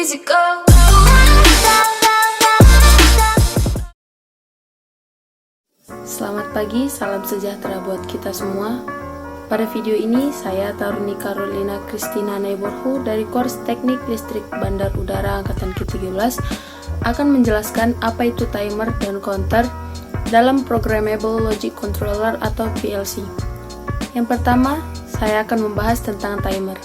easy go. Selamat pagi, salam sejahtera buat kita semua. Pada video ini, saya Taruni Carolina Christina Neighborhood dari Course Teknik Listrik Bandar Udara Angkatan ke-13 akan menjelaskan apa itu timer dan counter dalam Programmable Logic Controller atau PLC. Yang pertama, saya akan membahas tentang timer.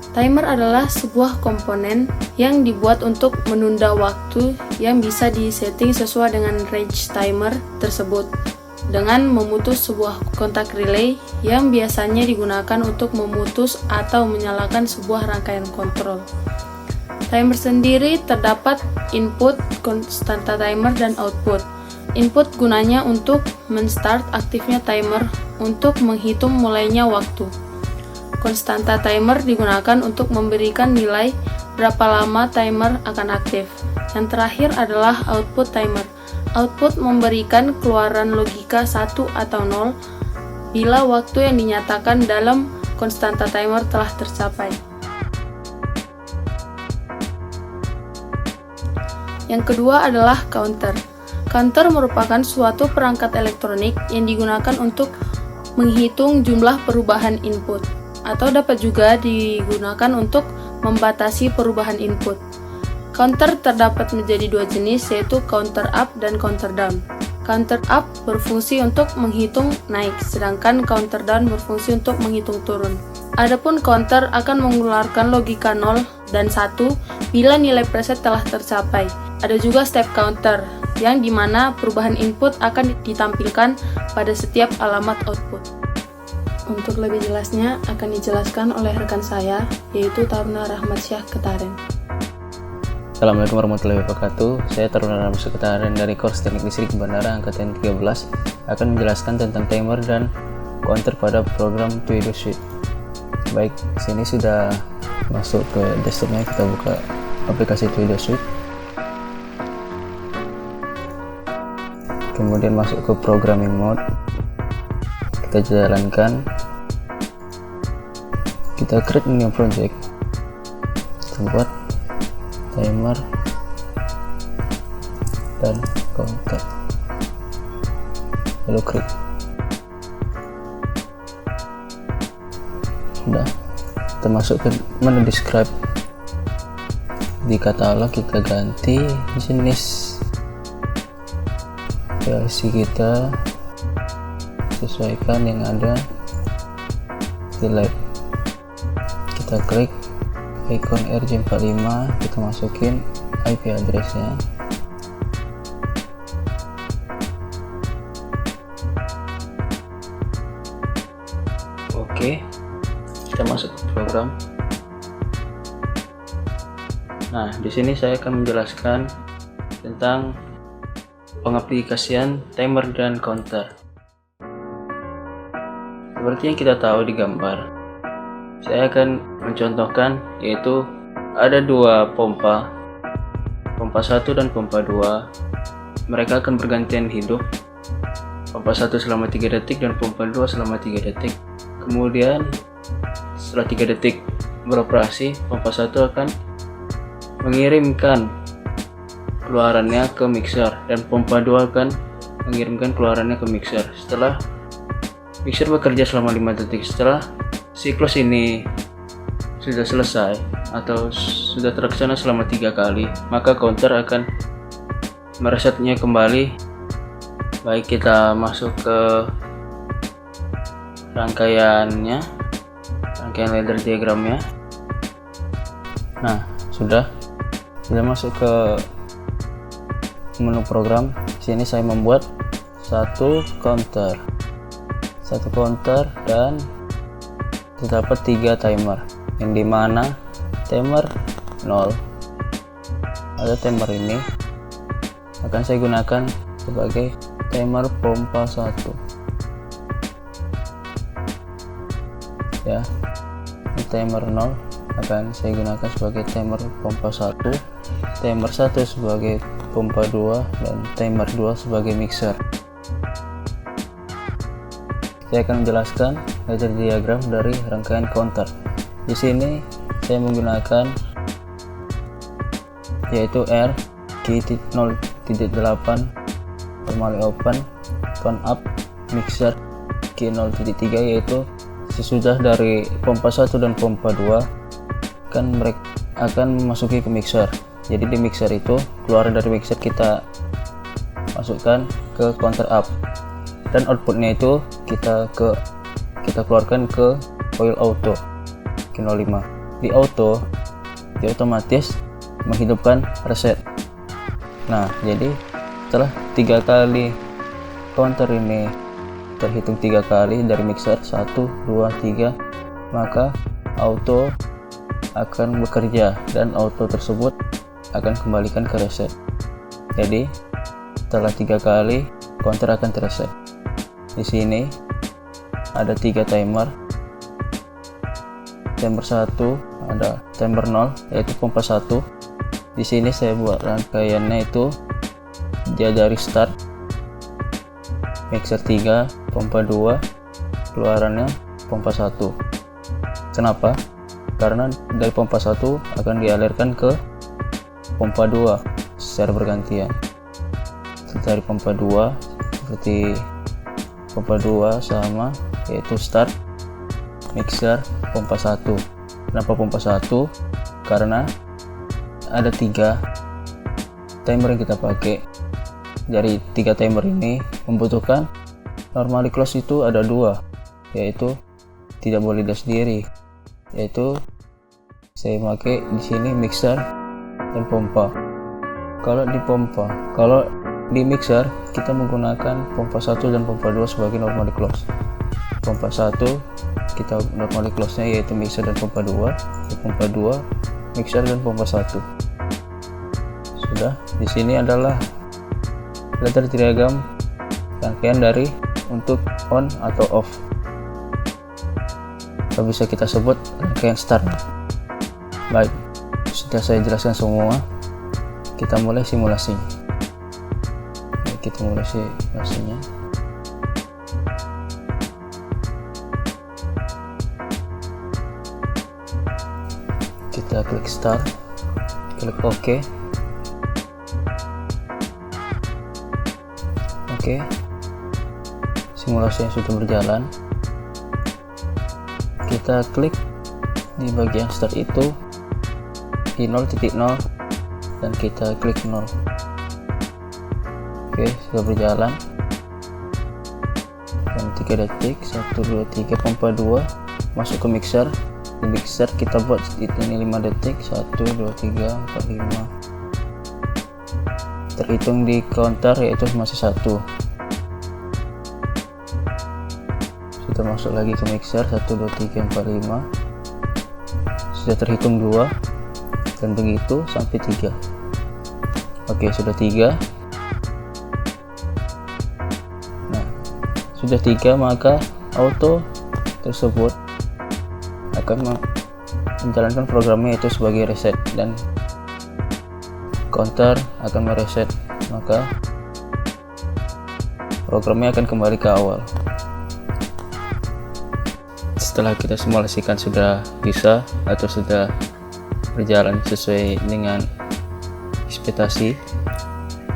Timer adalah sebuah komponen yang dibuat untuk menunda waktu yang bisa disetting sesuai dengan range timer tersebut dengan memutus sebuah kontak relay yang biasanya digunakan untuk memutus atau menyalakan sebuah rangkaian kontrol. Timer sendiri terdapat input, konstanta timer, dan output. Input gunanya untuk men-start aktifnya timer untuk menghitung mulainya waktu. Konstanta timer digunakan untuk memberikan nilai berapa lama timer akan aktif. Yang terakhir adalah output timer. Output memberikan keluaran logika 1 atau 0 bila waktu yang dinyatakan dalam konstanta timer telah tercapai. Yang kedua adalah counter. Counter merupakan suatu perangkat elektronik yang digunakan untuk menghitung jumlah perubahan input, atau dapat juga digunakan untuk membatasi perubahan input. Counter terdapat menjadi dua jenis, yaitu counter up dan counter down. Counter up berfungsi untuk menghitung naik, sedangkan counter down berfungsi untuk menghitung turun. Adapun counter akan mengeluarkan logika 0 dan 1 bila nilai preset telah tercapai. Ada juga step counter, yang dimana perubahan input akan ditampilkan pada setiap alamat output. Untuk lebih jelasnya akan dijelaskan oleh rekan saya, yaitu Taruna Rahmat Syah Ketaren. Assalamualaikum warahmatullahi wabarakatuh. Saya Taruna Rahmat Syah Ketaren dari Course Teknik Listrik Bandara Angkatan 13 akan menjelaskan tentang timer dan counter pada program Tuido Suite. Baik, sini sudah masuk ke desktopnya, kita buka aplikasi Tuido Suite. Kemudian masuk ke programming mode. Kita jalankan, kita create new project, kita buat timer dan counter, lalu klik. Sudah, kita masuk ke menu describe. Di katalog kita ganti jenis PLC kita, sesuaikan yang ada di lab. Kita klik icon RJ45, kita masukin IP addressnya. Oke, kita masuk ke program. Nah, di sini saya akan menjelaskan tentang pengaplikasian timer dan counter. Seperti yang kita tahu di gambar, saya akan mencontohkan, yaitu ada dua pompa 1 dan pompa 2. Mereka akan bergantian hidup, pompa 1 selama 3 detik dan pompa 2 selama 3 detik. Kemudian setelah 3 detik beroperasi, pompa 1 akan mengirimkan keluarannya ke mixer dan pompa 2 akan mengirimkan keluarannya ke mixer. Setelah mixer bekerja selama 5 detik, setelah siklus ini sudah selesai atau sudah terlaksana selama 3 kali, maka counter akan meresetnya kembali. Baik, kita masuk ke rangkaian ladder diagramnya. Nah, sudah masuk ke menu program. Sini saya membuat satu counter dan terdapat 3 timer, yang dimana timer 0 atau timer ini akan saya gunakan sebagai timer pompa 1 ya. Timer 0 akan saya gunakan sebagai timer pompa 1, timer 1 sebagai pompa 2, dan timer 2 sebagai mixer. Saya akan menjelaskan ladder diagram dari rangkaian counter. Di sini saya menggunakan yaitu R key 0.8 normally open, count up, mixer key 0.3, yaitu sesudah dari pompa 1 dan pompa 2 kan mereka akan memasuki ke mixer. Jadi di mixer itu, keluar dari mixer kita masukkan ke counter up, dan outputnya itu kita keluarkan ke coil auto ke 05. Di auto dia otomatis menghidupkan reset. Nah, jadi setelah 3 kali counter ini terhitung 3 kali dari mixer 1, 2, 3, maka auto akan bekerja dan auto tersebut akan kembalikan ke reset. Jadi setelah 3 kali counter akan terreset. Di sini ada 3 timer. Timer 1 ada timer 0 yaitu pompa 1. Di sini saya buat rangkaiannya itu dia dari start mixer 3 pompa 2, keluarannya pompa 1. Kenapa? Karena dari pompa 1 akan dialirkan ke pompa 2 secara bergantian. Dari pompa 2 seperti pompa 2 sama yaitu start mixer pompa 1. Kenapa pompa 1? Karena ada 3 timer yang kita pakai. Dari 3 timer ini membutuhkan normally close itu ada 2, yaitu tidak boleh dia sendiri, yaitu saya pakai di sini mixer dan pompa. Kalau di mixer kita menggunakan pompa 1 dan pompa 2 sebagai normally close. Pompa 1 kita normally close nya yaitu mixer dan pompa 2, pompa 2 mixer dan pompa 1. Sudah, di sini adalah letter diagram rangkaian dari untuk on atau off, atau bisa kita sebut rangkaian start. Baik, sudah saya jelaskan semua, kita mulai simulasi. Kita mulai simulasinya. Kita klik start, klik OK. Oke, simulasinya sudah berjalan. Kita klik di bagian start itu di 0.0 dan kita klik 0. Oke, sudah berjalan. Dan 3 detik, 1, 2, 3, pompa 2 masuk ke mixer. Di mixer kita buat ini 5 detik, 1, 2, 3, 4, 5. Terhitung di counter yaitu masih 1. Sudah masuk lagi ke mixer, 1, 2, 3, 4, 5. Sudah terhitung 2, dan begitu sampai 3. Oke, sudah 3. Nah, sudah 3, maka auto tersebut akan menjalankan programnya itu sebagai reset, dan counter akan mereset, maka programnya akan kembali ke awal. Setelah kita simulasikan sudah bisa atau sudah berjalan sesuai dengan ekspektasi,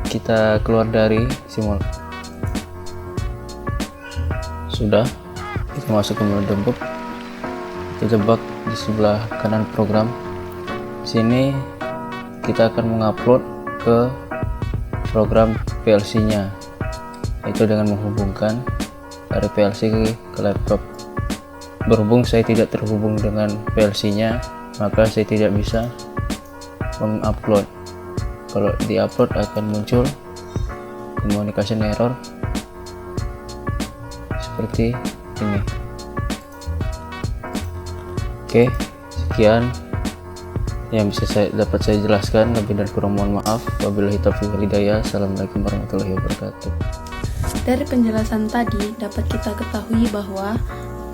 kita keluar dari simulasi. Sudah, kita masuk ke menu debug. Kita jebak di sebelah kanan program. Di sini kita akan mengupload ke program PLC-nya, yaitu dengan menghubungkan dari PLC ke laptop. Berhubung saya tidak terhubung dengan PLC-nya, maka saya tidak bisa mengupload. Kalau diupload akan muncul communication error seperti ini. Oke, sekian yang bisa dapat saya jelaskan. Lebih dan kurang mohon maaf. Wabillahi taufiq wal hidayah. Assalamualaikum warahmatullahi wabarakatuh. Dari penjelasan tadi dapat kita ketahui bahwa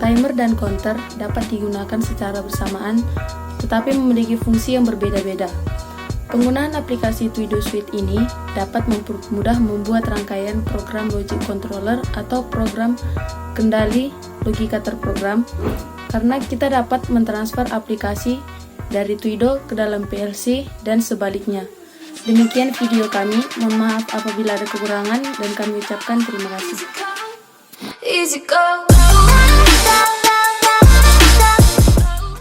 timer dan counter dapat digunakan secara bersamaan, tetapi memiliki fungsi yang berbeda-beda. Penggunaan aplikasi Twido Suite ini dapat mempermudah membuat rangkaian program logic controller atau program kendali logika terprogram karena kita dapat mentransfer aplikasi dari Tuido ke dalam PLC dan sebaliknya. Demikian video kami, mohon maaf apabila ada kekurangan dan kami ucapkan terima kasih. Easy go.